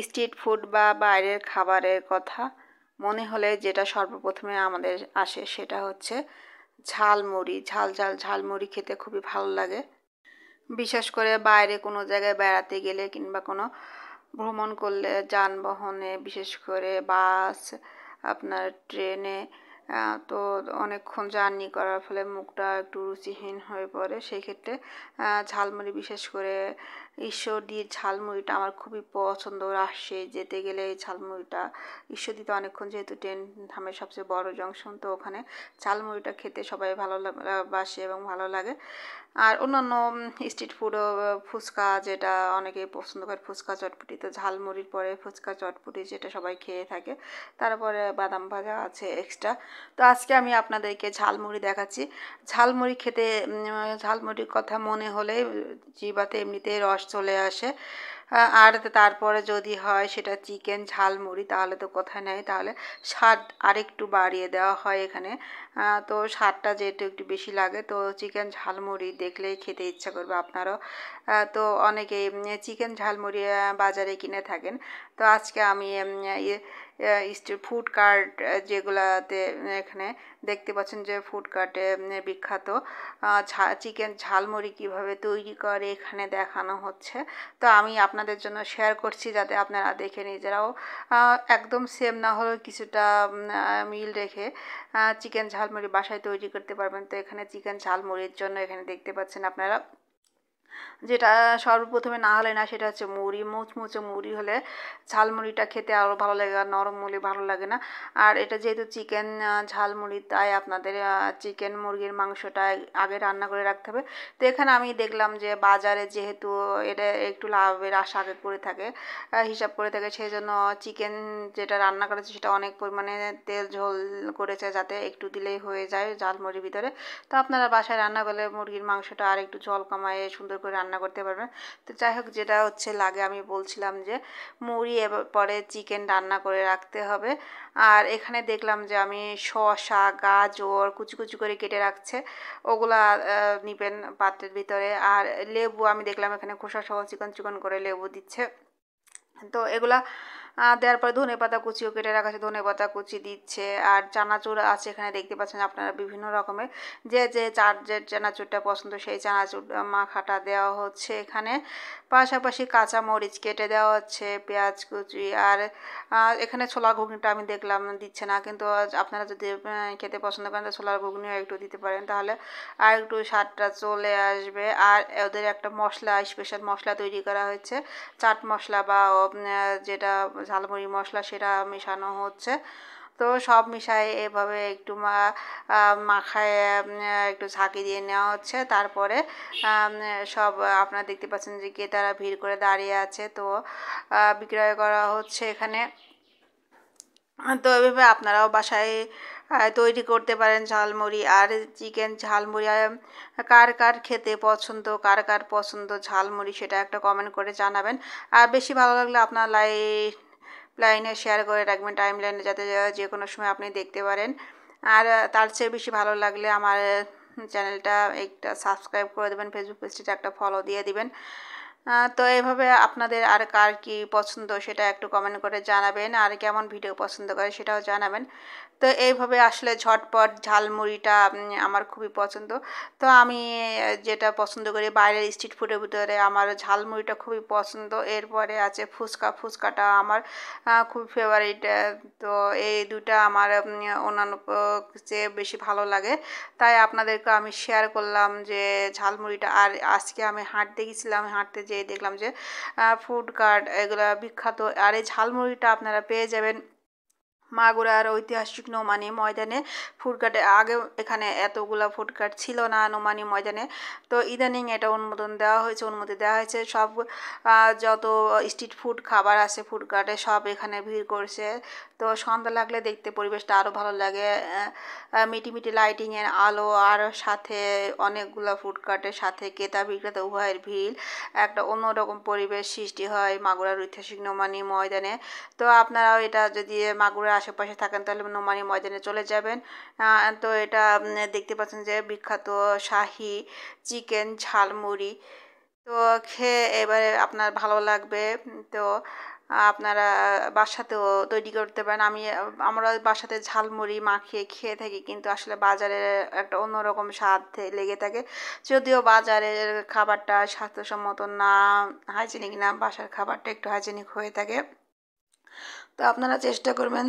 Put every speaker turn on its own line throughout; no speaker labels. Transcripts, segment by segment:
Street food বা বাইরের খাবারের কথা মনে হলে যেটা সর্বপ্রথমে আমাদের আসে সেটা হচ্ছে ঝালমুড়ি। ঝাল ঝাল ঝালমুড়ি খেতে খুবই ভালো লাগে। বিশেষ করে বাইরে কোনো জায়গায় বেড়াতে গেলে কিংবা কোনো ভ্রমণ করলে যানবাহনে, বিশেষ করে বাস, আপনার ট্রেনে, তো অনেকক্ষণ জার্নি করার ফলে মুখটা একটু রুচিহীন হয়ে পড়ে। সেই ক্ষেত্রে ঝালমুড়ি, বিশেষ করে ঈশ্বরদীর ঝালমুড়িটা আমার খুবই পছন্দ। রাজশাহী যেতে গেলে এই ঝালমুড়িটা, ঈশ্বরদীতে অনেকক্ষণ যেহেতু ট্রেন থামে, সবচেয়ে বড় জংশন, তো ওখানে ঝালমুড়িটা খেতে সবাই বাসে এবং ভালো লাগে। আর অন্যান্য স্ট্রিট ফুডও, ফুচকা যেটা অনেকেই পছন্দ করে, ফুচকা চটপটি, তো ঝালমুড়ির পরে ফুচকা চটপটি যেটা সবাই খেয়ে থাকে, তারপরে বাদাম ভাজা আছে এক্সট্রা। তো আজকে আমি আপনাদেরকে ঝালমুড়ি দেখাচ্ছি। ঝালমুড়ি খেতে, ঝালমুড়ির কথা মনে হলে জিহ্বাতে এমনিতেই রস চলে আসে। আর তারপরে যদি হয় সেটা চিকেন ঝালমুড়ি, তাহলে তো কথাই নাই, তাহলে স্বাদ আরেকটু বাড়িয়ে দেওয়া হয় এখানে। তো স্বাদটা যেহেতু একটু বেশি লাগে, তো চিকেন ঝালমুড়ি দেখলেই খেতে ইচ্ছা করবে আপনারও। তো অনেকেই চিকেন ঝালমুড়ি বাজারে কিনে থাকেন। তো আজকে আমি স্ট্রিট ফুড কার্ট যেগুলাতে, এখানে দেখতে পাচ্ছেন যে ফুড কার্টে বিখ্যাত চিকেন ঝালমুড়ি কীভাবে তৈরি করে এখানে দেখানো হচ্ছে। তো আমি আপনাদের জন্য শেয়ার করছি যাতে আপনারা দেখে নিজেরাও একদম সেম না হলেও কিছুটা মিল রেখে চিকেন ঝালমুড়ি বাসায় তৈরি করতে পারবেন। তো এখানে চিকেন ঝালমুড়ির জন্য এখানে দেখতে পাচ্ছেন আপনারা, যেটা সর্বপ্রথমে না হলে না সেটা হচ্ছে মুড়ি। মুচমুচে মুড়ি হলে ঝালমুড়িটা খেতে আরও ভালো লাগে, আর নরম মুড়ি ভালো লাগে না। আর এটা যেহেতু চিকেন ঝালমুড়ি, তাই আপনাদের চিকেন মুরগির মাংসটা আগে রান্না করে রাখতে হবে। তো এখানে আমি দেখলাম যে বাজারে যেহেতু এটা একটু লাভের আশা আগে করে থাকে, হিসাব করে থাকে, সেই জন্য চিকেন যেটা রান্না করেছে সেটা অনেক পরিমাণে তেল ঝোল করেছে, যাতে একটু দিলেই হয়ে যায় ঝালমুড়ির ভিতরে। তো আপনারা বাসায় রান্না করলে মুরগির মাংসটা আর একটু ঝোল কমায়ে সুন্দর করে রান্না করতে পারবেন। তো যাই হোক, যেটা হচ্ছে লাগে, আমি বলছিলাম যে মুড়ি পরে চিকেন রান্না করে রাখতে হবে। আর এখানে দেখলাম যে আমি শসা, গাজর কুচি কুচি করে কেটে রাখছে, ওগুলা নিবেন পাত্রের ভিতরে। আর লেবু আমি দেখলাম এখানে খোসা সহ চিকন চিকন করে লেবু দিচ্ছে। তো এগুলা দেওয়ার পরে ধনেপাতা কুচিও কেটে রাখা আছে, ধনেপাতা কুচি দিচ্ছে। আর চানাচুর আছে এখানে দেখতে পাচ্ছেন আপনারা বিভিন্ন রকমের, যে চানাচুরটা পছন্দ সেই চানাচুর মাখাটা দেওয়া হচ্ছে এখানে। পাশাপাশি কাঁচা মরিচ কেটে দেওয়া হচ্ছে, পেঁয়াজ কুচি। আর এখানে ছোলা ঘুগনিটা আমি দেখলাম দিচ্ছে না, কিন্তু আপনারা যদি খেতে পছন্দ করেন তো ছোলার ঘুগনিও একটু দিতে পারেন, তাহলে আর একটু স্বাদটা চলে আসবে। আর ওদের একটা মশলা, স্পেশাল মশলা তৈরি করা হয়েছে, চাট মশলা বা যেটা ঝালমুড়ি মশলা, সেটা মেশানো হচ্ছে। তো সব মিশায়ে এভাবে একটু মাখায় একটু ঝাঁকি দিয়ে নেওয়া হচ্ছে। তারপরে সব আপনারা দেখতে পাচ্ছেন যে ক্রেতারা ভিড় করে দাঁড়িয়ে আছে, তো বিক্রয় করা হচ্ছে এখানে। তো এভাবে আপনারাও বাসায় তৈরি করতে পারেন ঝালমুড়ি। আর চিকেন ঝালমুড়ি কার কার খেতে পছন্দ, কার কার পছন্দ ঝালমুড়ি, সেটা একটা কমেন্ট করে জানাবেন। আর বেশি ভালো লাগলে আপনার লাইনে শেয়ার করে রাখবেন, টাইম লাইনে, যাতে যে কোনো সময় আপনি দেখতে পারেন। আর তার চেয়ে বেশি ভালো লাগলে আমার চ্যানেলটা একটা সাবস্ক্রাইব করে দেবেন, ফেসবুক পেজটা একটা ফলো দিয়ে দিবেন। তো এভাবে আপনাদের আর কার কী পছন্দ সেটা একটু কমেন্ট করে জানাবেন, আর কেমন ভিডিও পছন্দ করে সেটাও জানাবেন। তো এইভাবে আসলে ঝটপট ঝালমুড়িটা আমার খুবই পছন্দ। তো আমি যেটা পছন্দ করি বাইরের স্ট্রিট ফুডের ভিতরে, আমার ঝালমুড়িটা খুবই পছন্দ। এরপরে আছে ফুচকা, ফুচকাটা আমার খুব ফেভারিট। তো এই দুটা আমার অন্যান্য চেয়ে বেশি ভালো লাগে, তাই আপনাদেরকে আমি শেয়ার করলাম যে ঝালমুড়িটা। আর আজকে আমি হাঁটতে গেছিলাম, হাঁটতে যেয়ে দেখলাম যে ফুড কার্ট এগুলো বিখ্যাত। আর এই ঝালমুড়িটা আপনারা পেয়ে যাবেন মাগুরার ঐতিহাসিক নোমানি ময়দানে। ফুডকার্টে আগে এখানে এতগুলা ফুডকার্ট ছিল না নোমানি ময়দানে, তো ইদানিং এটা অনুমতি দেওয়া হয়েছে। সব যত স্ট্রিট ফুড খাবার আছে ফুডকার্টে সব এখানে ভিড় করছে। তো সন্ধ্যা লাগলে দেখতে পরিবেশটা আরও ভালো লাগে, মিটিমিটি লাইটিংয়ের আলো, আর সাথে অনেকগুলো ফুডকার্টের সাথে ক্রেতা বিক্রেতা উভয়ের ভিড়, একটা অন্যরকম পরিবেশ সৃষ্টি হয় মাগুরার ঐতিহাসিক নোমানি ময়দানে। তো আপনারাও এটা যদি মাগুরার আশেপাশে থাকেন তাহলে নোমানি ময়দানে চলে যাবেন। তো এটা দেখতে পাচ্ছেন যে বিখ্যাত শাহী চিকেন ঝালমুড়ি। তো খেয়ে এবারে আপনার ভালো লাগবে। তো আপনারা বাসাতেও তৈরি করতে পারেন। আমরা বাসাতে ঝালমুড়ি মাখিয়ে খেয়ে থাকি, কিন্তু আসলে বাজারে একটা অন্যরকম স্বাদ লেগে থাকে। যদিও বাজারের খাবারটা স্বাস্থ্যসম্মত না, হাইজেনিক না, বাসার খাবারটা একটু হাইজেনিক হয়ে থাকে। তো আপনারা চেষ্টা করবেন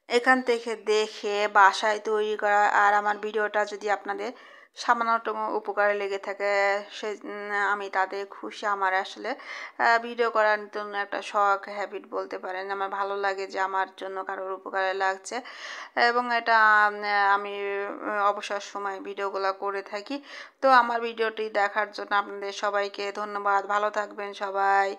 এখান থেকে দেখে বাসায় তৈরি করা। আর আমার ভিডিওটা যদি আপনাদের সামান্যতম উপকারে লেগে থাকে, সে আমি তাতে খুশি। আমার আসলে ভিডিও করার জন্য একটা শখ, হ্যাবিট বলতে পারেন। আমার ভালো লাগে যে আমার জন্য কারোর উপকারে লাগছে, এবং এটা আমি অবসর সময় ভিডিওগুলো করে থাকি। তো আমার ভিডিওটি দেখার জন্য আপনাদের সবাইকে ধন্যবাদ। ভালো থাকবেন সবাই।